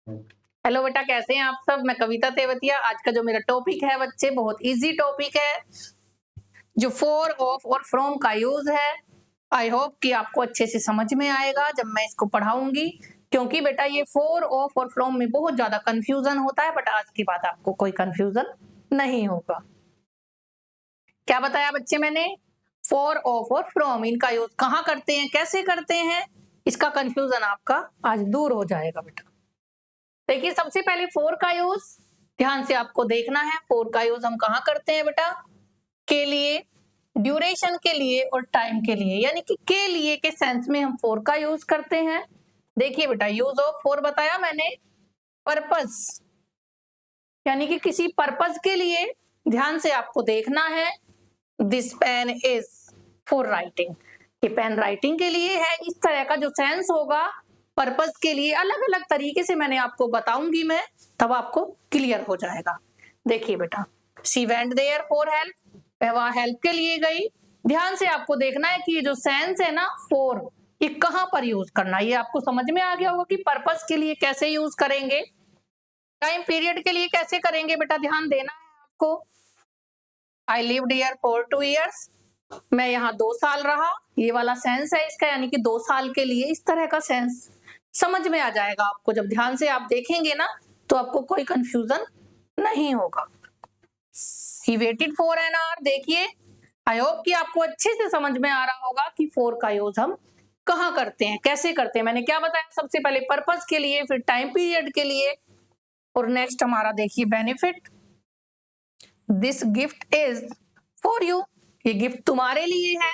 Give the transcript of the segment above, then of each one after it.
Hello बेटा, कैसे हैं आप सब? मैं कविता तेवतिया। आज का जो मेरा टॉपिक है बच्चे, बहुत इजी टॉपिक है, जो फॉर, ऑफ और फ्रॉम का यूज है। आई होप कि आपको अच्छे से समझ में आएगा जब मैं इसको पढ़ाऊंगी, क्योंकि बेटा ये फॉर, ऑफ और फ्रॉम में बहुत ज्यादा कंफ्यूजन होता है, बट आज की बात आपको कोई कंफ्यूजन नहीं होगा। क्या बताया बच्चे मैंने? फॉर, ऑफ और फ्रॉम, इनका यूज कहाँ करते हैं, कैसे करते हैं, इसका कंफ्यूजन आपका आज दूर हो जाएगा बेटा। देखिए, सबसे पहले फोर का यूज ध्यान से आपको देखना है। फोर का यूज हम कहाँ करते हैं बेटा? के लिए, ड्यूरेशन के लिए और टाइम के लिए, यानी कि के लिए के सेंस में हम फोर का यूज करते हैं। देखिए बेटा, यूज ऑफ फोर बताया मैंने, पर्पस, यानी कि किसी पर्पस के लिए। ध्यान से आपको देखना है। This pen is for writing, ये पेन राइटिंग के लिए है। इस तरह का जो सेंस होगा पर्पस के लिए, अलग अलग तरीके से मैंने आपको बताऊंगी मैं, तब आपको क्लियर हो जाएगा। देखिए बेटा, she went there for help, वह वहां हेल्प के लिए गई। ध्यान से आपको देखना है कि ये जो सेंस है ना फॉर, ये कहां पर यूज करना है। ये आपको समझ में आ गया होगा कि पर्पस के लिए कैसे यूज करेंगे, टाइम पीरियड के लिए कैसे करेंगे बेटा, ध्यान देना है आपको। I lived here for 2 years, मैं यहाँ 2 साल रहा, ये वाला सेंस है इसका, यानी कि 2 साल के लिए। इस तरह का सेंस समझ में आ जाएगा आपको, जब ध्यान से आप देखेंगे ना तो आपको कोई कंफ्यूजन नहीं होगा। He waited for an hour, देखिए, आई होप कि आपको अच्छे से समझ में आ रहा होगा कि फोर का यूज हम कहाँ करते हैं, कैसे करते हैं। मैंने क्या बताया? सबसे पहले पर्पस के लिए, फिर टाइम पीरियड के लिए, और नेक्स्ट हमारा देखिए benefit. This gift is for you, ये गिफ्ट तुम्हारे लिए है।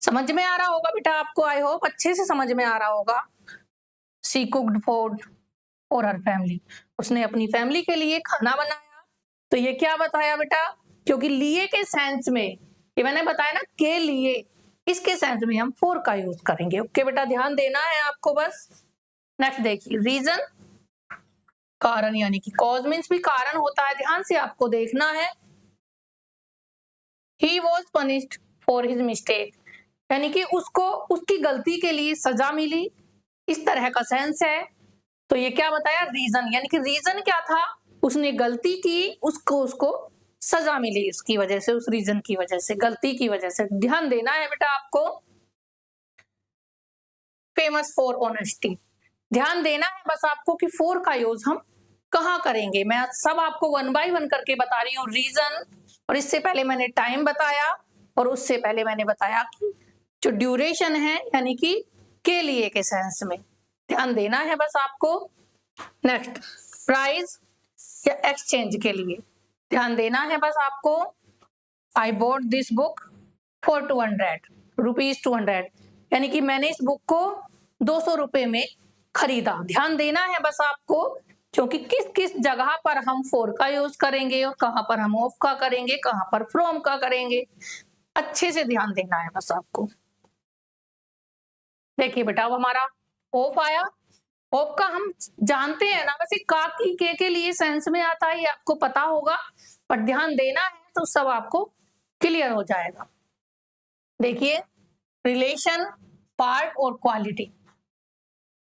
समझ में आ रहा होगा बेटा आपको, आई होप अच्छे से समझ में आ रहा होगा। She cooked food for her family, उसने अपनी फैमिली के लिए खाना बनाया। तो ये क्या बताया बेटा? क्योंकि लिए के सेंस में, ये मैंने बताया ना के लिए, इसके सेंस में हम फॉर का यूज करेंगे। ओके बेटा, ध्यान देना है आपको बस। नेक्स्ट देखिए, रीजन, कारण, यानी कि कॉज मीन्स भी कारण होता है, ध्यान से आपको देखना है। He was punished for his mistake, यानी कि उसको उसकी गलती के लिए सजा मिली, इस तरह का सेंस है। तो ये क्या बताया? रीजन, यानी कि रीजन क्या था? उसने गलती की, उसको उसको सजा मिली, उसकी वजह से, उस रीजन की वजह से, गलती की वजह से। ध्यान देना है बेटा आपको। फेमस फॉर ऑनेस्टी, ध्यान देना है बस आपको कि फोर का यूज हम कहाँ करेंगे। मैं सब आपको वन बाय वन करके बता रही हूँ। रीजन, और इससे पहले मैंने टाइम बताया, और उससे पहले मैंने बताया कि जो ड्यूरेशन है, यानी कि के लिए के सेंस में। ध्यान देना है बस आपको। नेक्स्ट, प्राइस या एक्सचेंज के लिए, ध्यान देना है बस आपको। I bought this book for 200 rupees, 200, यानी कि मैंने इस बुक को 200 रुपए में खरीदा। ध्यान देना है बस आपको, क्योंकि किस किस जगह पर हम फॉर का यूज करेंगे और कहां पर हम ऑफ का करेंगे, कहां पर फ्रॉम का करेंगे, अच्छे से ध्यान देना है बस आपको। देखिए बेटा, अब हमारा ऑफ आया। ऑफ का हम जानते हैं ना, वैसे का की के लिए सेंस में आता है, ये आपको पता होगा, पर ध्यान देना है तो सब आपको क्लियर हो जाएगा। देखिए, रिलेशन, पार्ट और क्वालिटी,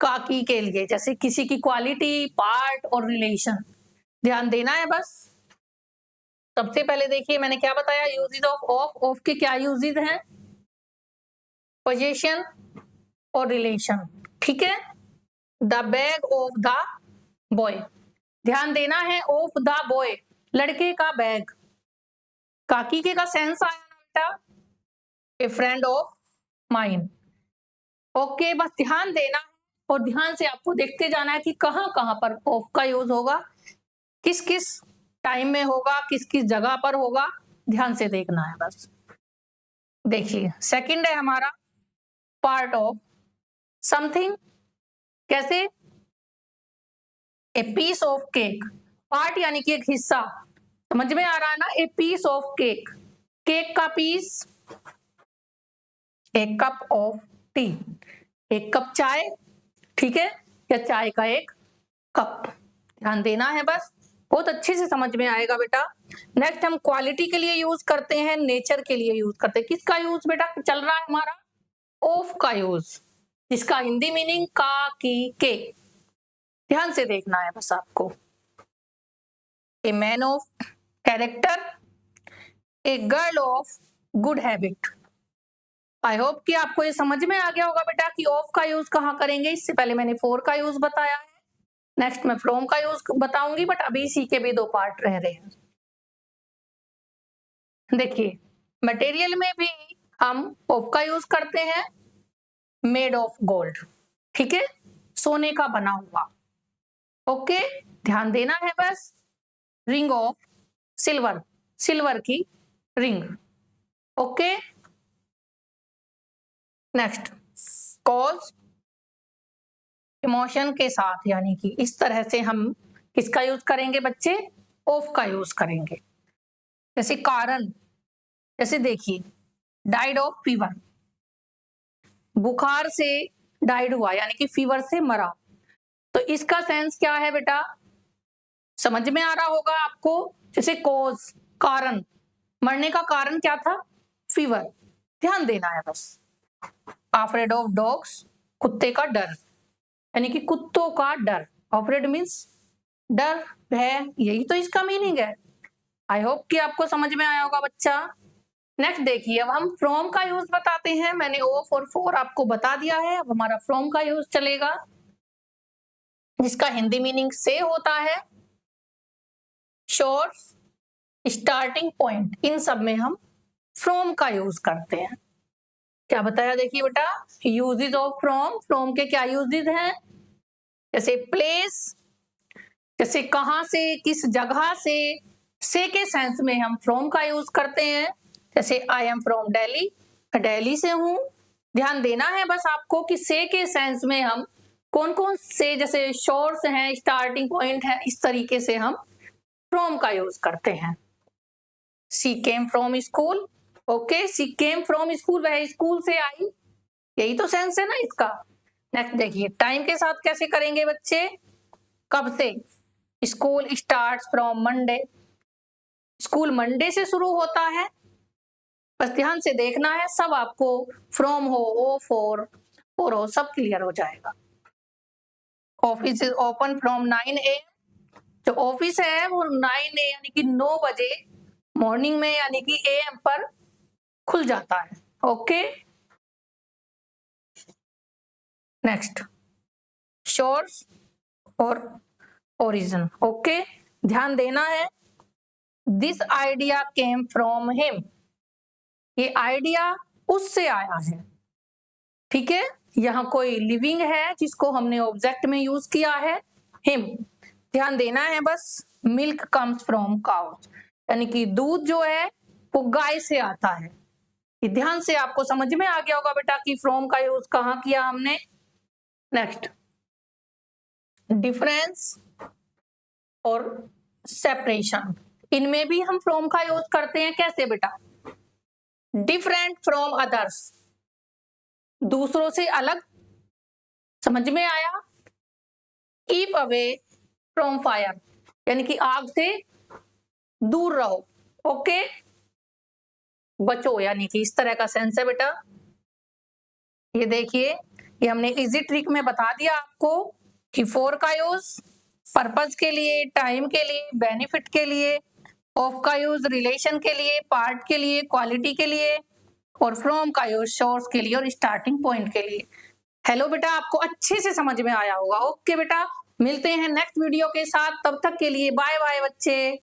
का की के लिए, जैसे किसी की क्वालिटी, पार्ट और रिलेशन, ध्यान देना है बस। सबसे पहले देखिए मैंने क्या बताया, यूजेज ऑफ ऑफ। ऑफ के क्या यूजेज हैं? पोजीशन और रिलेशन, ठीक है। The bag of the boy, ध्यान देना है, ऑफ द बॉय, लड़के का बैग। काकी के का सेंस आया ना बेटा, ए फ्रेंड ऑफ माइन। ओके, बस ध्यान देना है, और ध्यान से आपको देखते जाना है कि कहां कहां पर ऑफ का यूज होगा, किस किस टाइम में होगा, किस किस जगह पर होगा, ध्यान से देखना है बस। देखिए, सेकंड है हमारा पार्ट ऑफ समथिंग, कैसे? A piece of cake, part यानी कि एक हिस्सा, समझ में आ रहा है ना। A piece of cake, cake का पीस। एक कप ऑफ टी, एक कप चाय, ठीक है, या चाय का एक कप। ध्यान देना है बस, बहुत अच्छे से समझ में आएगा बेटा। नेक्स्ट हम क्वालिटी के लिए यूज करते हैं, नेचर के लिए यूज करते हैं। किसका यूज बेटा चल रहा है हमारा? ऑफ का यूज, जिसका हिंदी मीनिंग का की के। ध्यान से देखना है बस आपको। A man of character, a girl of good habit. I hope कि आपको ये समझ में आ गया होगा बेटा कि ऑफ का यूज कहाँ करेंगे। इससे पहले मैंने फॉर का यूज बताया है, नेक्स्ट मैं फ्रॉम का यूज बताऊंगी, बट अभी इसी के भी 2 पार्ट रह रहे हैं। देखिए मटेरियल में भी हम ऑफ का यूज करते हैं, मेड ऑफ गोल्ड, ठीक है, सोने का बना हुआ। ओके, ध्यान देना है बस। रिंग ऑफ सिल्वर, सिल्वर की ring. Okay, next cause, emotion के साथ, यानी कि इस तरह से हम किसका यूज करेंगे बच्चे, ऑफ का यूज करेंगे। जैसे कारण, जैसे देखिए डाइड ऑफ फीवर, बुखार से डाइड हुआ यानी कि फीवर से मरा, तो इसका सेंस क्या है बेटा, समझ में आ रहा होगा आपको। जैसे कॉज, कारण, मरने का कारण क्या था, फीवर, ध्यान देना है बस। अफ्रेड ऑफ डॉग्स, कुत्ते का डर, यानी कि कुत्तों का डर। अफ्रेड मीन्स डर, भय, यही तो इसका मीनिंग है। आई होप कि आपको समझ में आया होगा बच्चा। नेक्स्ट देखिए, अब हम फ्रॉम का यूज बताते हैं। मैंने ऑफ और फॉर आपको बता दिया है, अब हमारा फ्रॉम का यूज चलेगा, जिसका हिंदी मीनिंग से होता है। सोर्स, स्टार्टिंग पॉइंट, इन सब में हम फ्रॉम का यूज करते हैं। क्या बताया देखिए बेटा, यूजेस ऑफ फ्रॉम, फ्रॉम के क्या यूजेस हैं, जैसे प्लेस, जैसे कहां से, किस जगह से के सेंस में हम फ्रॉम का यूज करते हैं। जैसे I am from Delhi, Delhi से हूं। ध्यान देना है बस आपको कि से के सेंस में हम कौन कौन से, जैसे सोर्स हैं, स्टार्टिंग पॉइंट है, इस तरीके से हम फ्रॉम का यूज करते हैं। She came from school, okay, she came from school, वह स्कूल से आई, यही तो सेंस है ना इसका। नेक्स्ट देखिए, टाइम के साथ कैसे करेंगे बच्चे, कब से, school starts from Monday, school Monday से शुरू होता है। बस ध्यान से देखना है, सब आपको फ्रॉम हो, ऑफ हो, सब क्लियर हो जाएगा। Office is open from 9 AM, जो ऑफिस है वो 9 यानी कि 9 बजे मॉर्निंग में, यानी कि AM पर खुल जाता है। ओके, नेक्स्ट सोर्स और ओरिजिन। ओके, ध्यान देना है, this idea came from him, ये आइडिया उससे आया है, ठीक है। यहाँ कोई लिविंग है जिसको हमने ऑब्जेक्ट में यूज किया है, हिम। ध्यान देना है बस, मिल्क कम्स फ्रॉम काउज, यानी कि दूध जो है वो गाय से आता है। ये ध्यान से आपको समझ में आ गया होगा बेटा कि फ्रॉम का यूज कहाँ किया हमने। नेक्स्ट डिफरेंस और सेपरेशन, इनमें भी हम फ्रॉम का यूज करते हैं। कैसे बेटा, डिफरेंट फ्रॉम अदर्स, दूसरों से अलग, समझ में आया। कीप अवे फ्रॉम फायर, यानी कि आग से दूर रहो, ओके, बचो, यानी कि इस तरह का सेंस है बेटा। ये देखिए, ये हमने इजी ट्रिक में बता दिया आपको कि फॉर का यूज पर्पस के लिए, टाइम के लिए, बेनिफिट के लिए, ऑफ का यूज रिलेशन के लिए, पार्ट के लिए, क्वालिटी के लिए, और फ्रॉम का यूज सोर्स के लिए और स्टार्टिंग पॉइंट के लिए। हेलो बेटा, आपको अच्छे से समझ में आया होगा। ओके बेटा, मिलते हैं नेक्स्ट वीडियो के साथ, तब तक के लिए बाय बाय बच्चे।